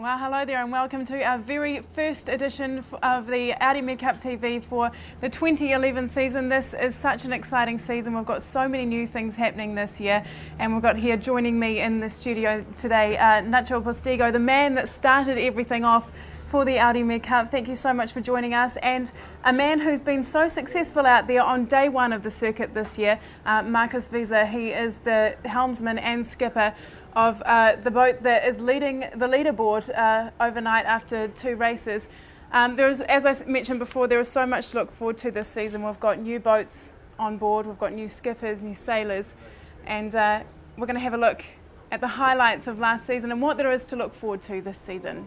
Well, hello there and welcome to our very first edition of the Audi MedCup TV for the 2011 season. This is such an exciting season. We've got so many new things happening this year, and we've got here joining me in the studio today, Nacho Postigo, the man that started everything off for the Audi MedCup. Thank you so much for joining us, and a man who's been so successful out there on day one of the circuit this year, Marcus Visa. He is the helmsman and skipper of the boat that is leading the leaderboard overnight after two races. As I mentioned before, there is so much to look forward to this season. We've got new boats on board, we've got new skippers, new sailors, and we're going to have a look at the highlights of last season and what there is to look forward to this season.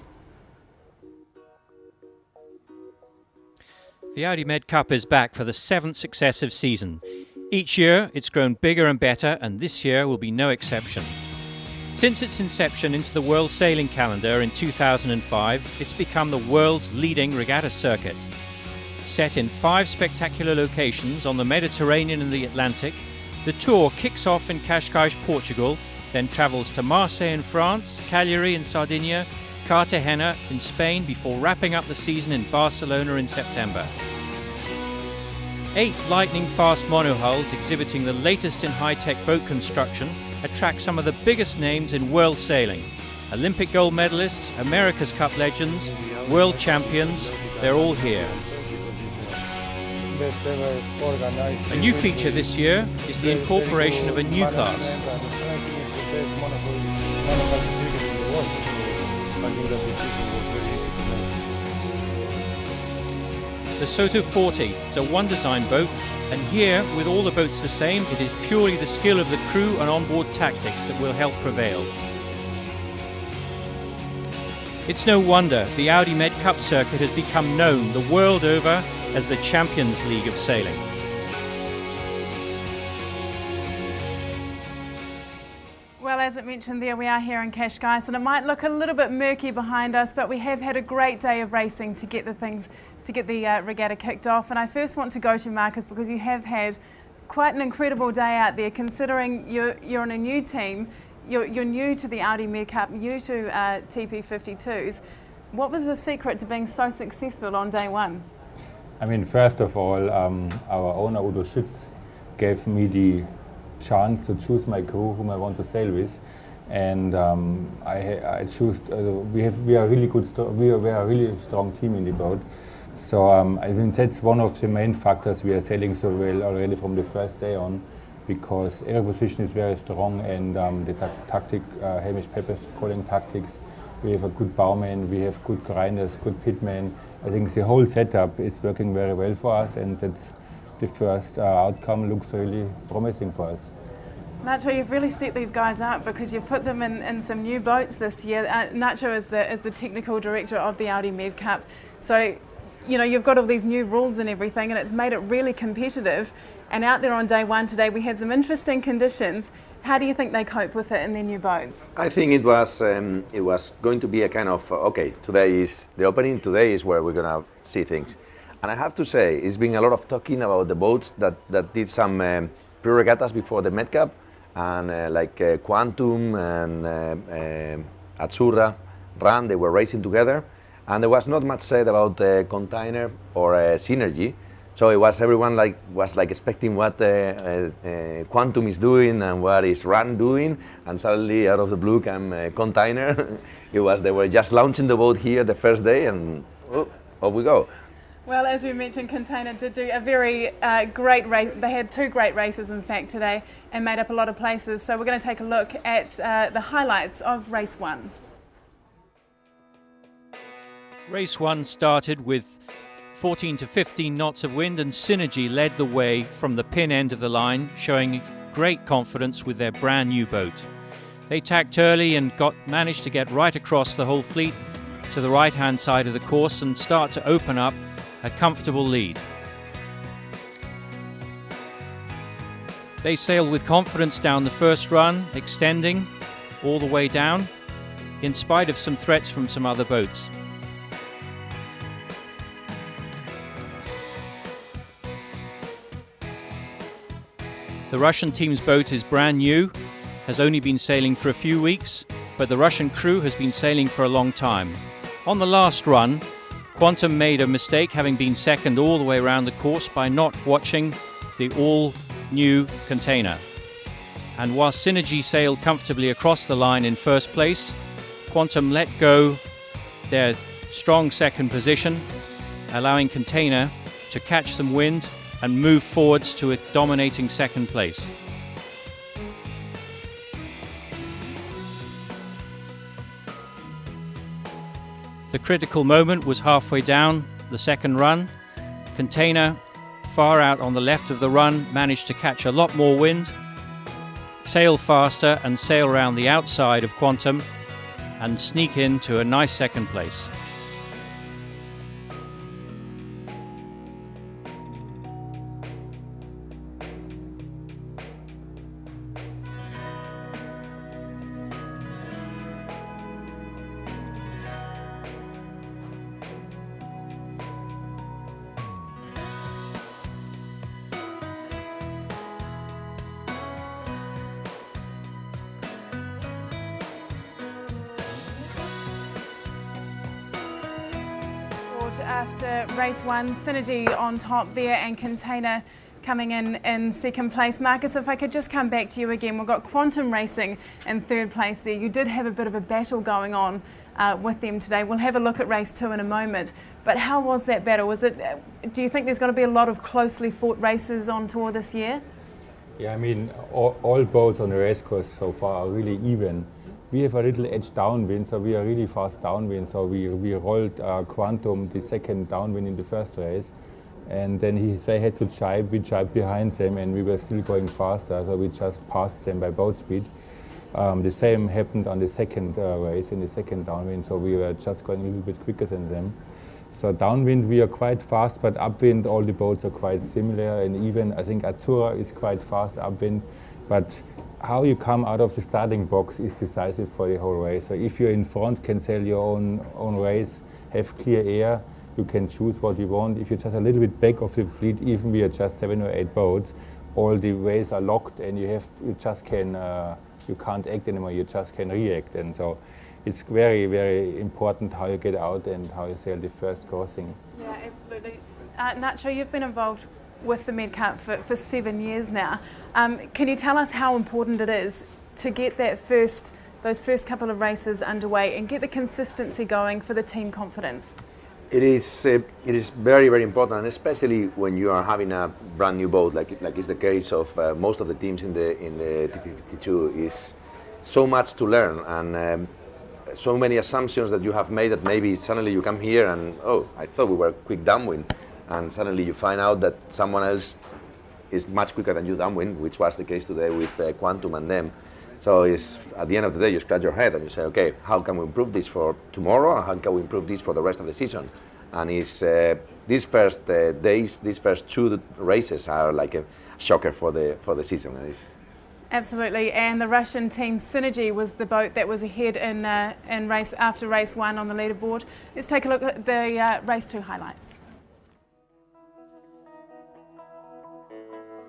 The Audi MedCup is back for the 7th successive season. Each year it's grown bigger and better, and this year will be no exception. Since its inception into the World Sailing Calendar in 2005, it's become the world's leading regatta circuit. Set in 5 spectacular locations on the Mediterranean and the Atlantic, the tour kicks off in Cascais, Portugal, then travels to Marseille in France, Cagliari in Sardinia, Cartagena in Spain, before wrapping up the season in Barcelona in September. 8 lightning-fast monohulls exhibiting the latest in high-tech boat construction attract some of the biggest names in world sailing. Olympic gold medalists, America's Cup legends, world champions, they're all here. A new feature this year is the incorporation of a new class. The Soto 40 is a one-design boat, and here, with all the boats the same, it is purely the skill of the crew and onboard tactics that will help prevail. It's no wonder the Audi MedCup circuit has become known the world over as the Champions League of sailing. Well, as it mentioned there, we are here in Cascais, and it might look a little bit murky behind us, but we have had a great day of racing to get the regatta kicked off. And I first want to go to Marcus, because you have had quite an incredible day out there, considering you're on a new team, you're new to the Audi MedCup, new to TP52s. What was the secret to being so successful on day one? I mean, first of all, our owner Udo Schütz gave me the chance to choose my crew whom I want to sail with, and I choose. We are a really strong team in the boat. So I think that's one of the main factors we are sailing so well already from the first day on, because air position is very strong, and the tactic, Hamish Pepper's calling tactics, we have a good bowman, we have good grinders, good pitmen. I think the whole setup is working very well for us, and that's the first outcome looks really promising for us. Nacho, you've really set these guys up, because you've put them in some new boats this year. Nacho is the technical director of the Audi MedCup. So, you know, you've got all these new rules and everything, and it's made it really competitive. And out there on day one today, we had some interesting conditions. How do you think they cope with it in their new boats? I think it was going to be a kind of, okay, today is the opening, today is where we're going to see things. And I have to say, it's been a lot of talking about the boats that did some pre-regattas before the MedCup, and like Quantum and Azzurra Run, they were racing together. And there was not much said about Container or Synergy, so it was everyone was expecting what Quantum is doing and what is Run doing, and suddenly out of the blue came Container. They were just launching the boat here the first day, and off we go. Well, as we mentioned, Container did do a very great race. They had 2 great races, in fact, today, and made up a lot of places. So we're going to take a look at the highlights of race 1. Race 1 started with 14 to 15 knots of wind, and Synergy led the way from the pin end of the line, showing great confidence with their brand new boat. They tacked early and managed to get right across the whole fleet to the right hand side of the course and start to open up a comfortable lead. They sailed with confidence down the first run, extending all the way down, in spite of some threats from some other boats. The Russian team's boat is brand new, has only been sailing for a few weeks, but the Russian crew has been sailing for a long time. On the last run, Quantum made a mistake, having been second all the way around the course by not watching the all-new container. And while Synergy sailed comfortably across the line in first place, Quantum let go their strong second position, allowing Container to catch some wind and move forwards to a dominating second place. The critical moment was halfway down the second run. Container, far out on the left of the run, managed to catch a lot more wind, sail faster and sail around the outside of Quantum and sneak into a nice second place. After race one, Synergy on top there and Container coming in second place. Marcus, if I could just come back to you again, we've got Quantum racing in third place there. You did have a bit of a battle going on with them today. We'll have a look at race two in a moment. But how was that battle? Do you think there's going to be a lot of closely fought races on tour this year? Yeah, I mean, all boats on the race course so far are really even. We have a little edge downwind, so we are really fast downwind. So we rolled Quantum the second downwind in the first race, and then they had to jibe. We jibed behind them, and we were still going faster. So we just passed them by boat speed. The same happened on the second race in the second downwind. So we were just going a little bit quicker than them. So downwind we are quite fast, but upwind all the boats are quite similar, and even I think Azzurra is quite fast upwind, but how you come out of the starting box is decisive for the whole race. So if you're in front, can sail your own race, have clear air, you can choose what you want. If you're just a little bit back of the fleet, even we are just 7 or 8 boats, all the ways are locked, and you can't act anymore. You just can react, and so it's very, very important how you get out and how you sail the first crossing. Yeah, absolutely. Nacho, you've been involved with the MedCup for 7 years now. Can you tell us how important it is to get those first couple of races underway and get the consistency going for the team confidence? It is very, very important, and especially when you are having a brand new boat, like is the case of most of the teams in the TP52. Is so much to learn, and so many assumptions that you have made that maybe suddenly you come here and, oh, I thought we were quick downwind, and suddenly you find out that someone else is much quicker than you downwind, which was the case today with Quantum and them. So it's, at the end of the day, you scratch your head and you say, okay, how can we improve this for tomorrow? How can we improve this for the rest of the season? And it's, these first days, these first 2 races are like a shocker for the season. Absolutely, and the Russian team Synergy was the boat that was ahead in race after race 1 on the leaderboard. Let's take a look at the race 2 highlights.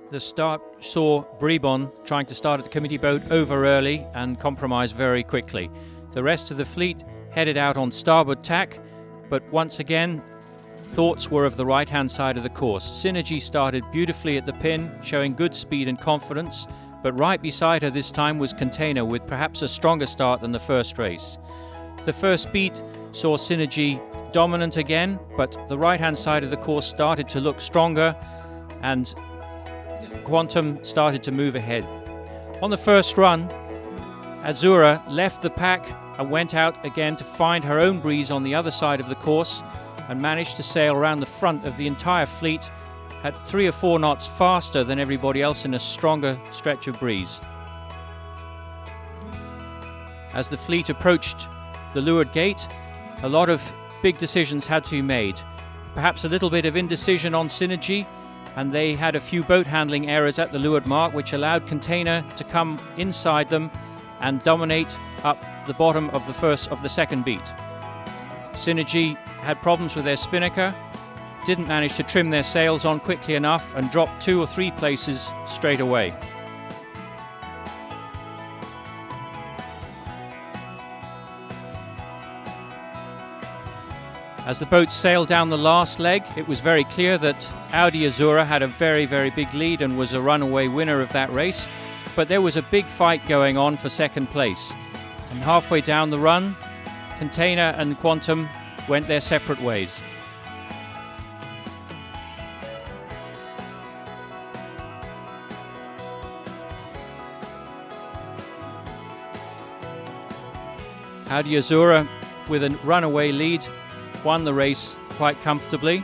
The start saw Bribon trying to start at the committee boat over early and compromise very quickly. The rest of the fleet headed out on starboard tack, but once again, thoughts were of the right-hand side of the course. Synergy started beautifully at the pin, showing good speed and confidence, but right beside her this time was Container with perhaps a stronger start than the first race. The first beat saw Synergy dominant again, but the right-hand side of the course started to look stronger, and Quantum started to move ahead. On the first run, Azzurra left the pack and went out again to find her own breeze on the other side of the course and managed to sail around the front of the entire fleet at 3 or 4 knots faster than everybody else in a stronger stretch of breeze. As the fleet approached the leeward gate, a lot of big decisions had to be made. Perhaps a little bit of indecision on Synergy, and they had a few boat handling errors at the leeward mark, which allowed Container to come inside them and dominate up the bottom of the second beat. Synergy had problems with their spinnaker, didn't manage to trim their sails on quickly enough, and dropped 2 or 3 places straight away. As the boat sailed down the last leg, it was very clear that Audi Azura had a very, very big lead and was a runaway winner of that race. But there was a big fight going on for second place. And halfway down the run, Container and Quantum went their separate ways. Audi Azura, with a runaway lead, won the race quite comfortably,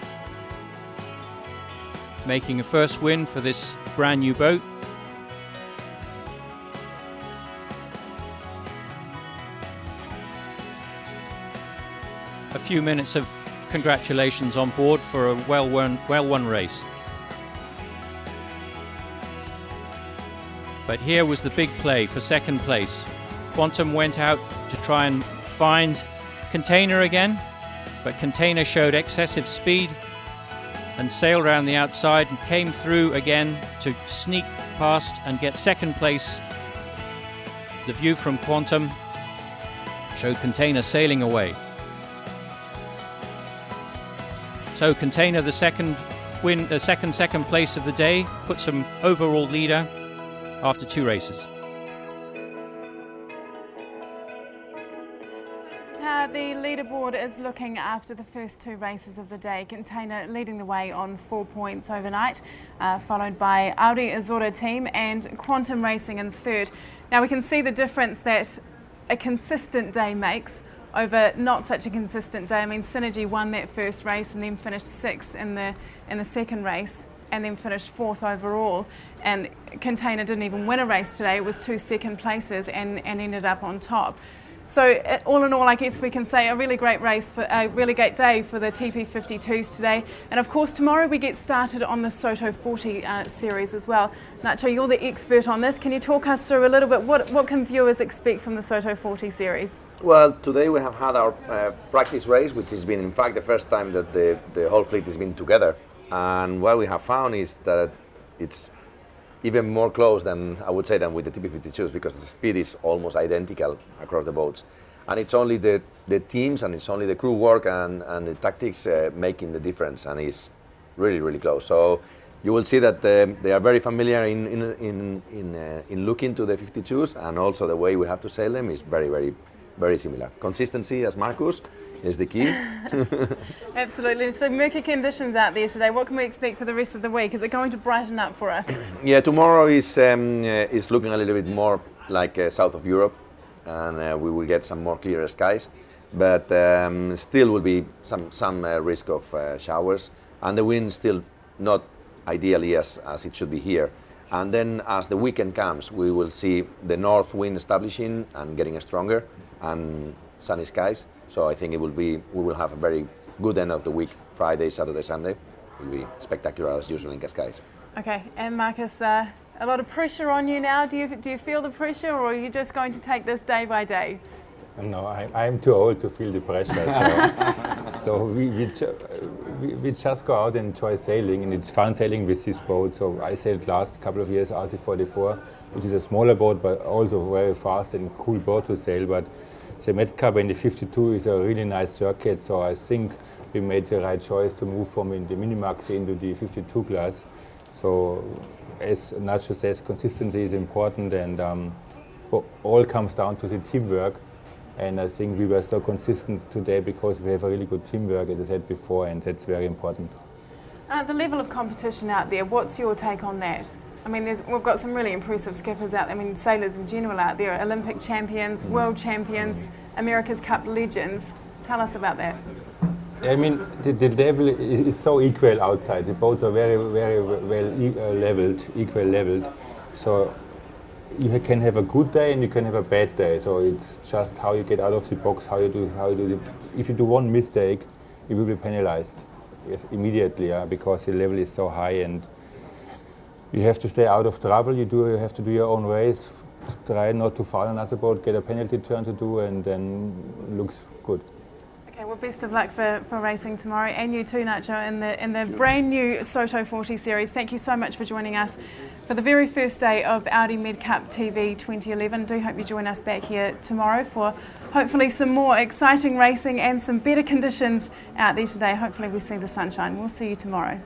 making a first win for this brand new boat. A few minutes of congratulations on board for a well-won race. But here was the big play for second place. Quantum went out to try and find Container again, but Container showed excessive speed and sailed around the outside and came through again to sneak past and get second place. The view from Quantum showed Container sailing away. So Container, the second place of the day, puts him overall leader after 2 races. How the leaderboard is looking after the first 2 races of the day. Container leading the way on 4 points overnight, followed by Audi Azura team and Quantum Racing in third. Now we can see the difference that a consistent day makes over not such a consistent day. I mean, Synergy won that first race and then finished 6th in the second race and then finished 4th overall. And Container didn't even win a race today. It was 2 second places and ended up on top. So all in all, I guess we can say a really great race, for a really great day for the TP52s today. And of course, tomorrow we get started on the Soto 40 series as well. Nacho, you're the expert on this. Can you talk us through a little bit what can viewers expect from the Soto 40 series? Well, today we have had our practice race, which has been in fact the first time that the whole fleet has been together. And what we have found is that it's even more close than, I would say, than with the TP52s, because the speed is almost identical across the boats. And it's only the teams and it's only the crew work and the tactics making the difference, and it's really, really close. So you will see that they are very familiar in looking to the 52s, and also the way we have to sail them is very, very, very similar. Consistency, as Marcus, is the key. Absolutely. So murky conditions out there today. What can we expect for the rest of the week? Is it going to brighten up for us? Yeah, tomorrow is looking a little bit more like south of Europe, and we will get some more clearer skies, but still will be some risk of showers, and the wind still not ideally as it should be here. And then as the weekend comes, we will see the north wind establishing and getting stronger, and sunny skies. So I think we will have a very good end of the week. Friday, Saturday, Sunday will be spectacular as usual in Cascais. Okay, and Marcus, a lot of pressure on you now. Do you feel the pressure, or are you just going to take this day by day? No, I'm too old to feel the pressure. So we just go out and enjoy sailing, and it's fun sailing with this boat. So I sailed last couple of years RC44, which is a smaller boat, but also very fast and cool boat to sail. But the MedCup and the 52 is a really nice circuit, so I think we made the right choice to move from the Minimax into the 52 class. So as Nacho says, consistency is important, and all comes down to the teamwork. And I think we were so consistent today because we have a really good teamwork, as I said before, and that's very important. The level of competition out there, what's your take on that? I mean, we've got some really impressive skippers out there. I mean, sailors in general out there, Olympic champions, world champions, America's Cup legends. Tell us about that. I mean, the level is so equal outside. The boats are very, very well equal leveled. So you can have a good day and you can have a bad day. So it's just how you get out of the box, how you do. If you do one mistake, you will be penalized. Yes, immediately, because the level is so high, and you have to stay out of trouble. You have to do your own race, try not to foul another boat, get a penalty turn to do, and then looks good. Okay, Well, best of luck for racing tomorrow, and you too, Nacho, in the brand new Soto 40 series. Thank you so much for joining us for the very first day of Audi MedCup TV 2011. Do hope you join us back here tomorrow for hopefully some more exciting racing and some better conditions out there today. Hopefully we see the sunshine. We'll see you tomorrow.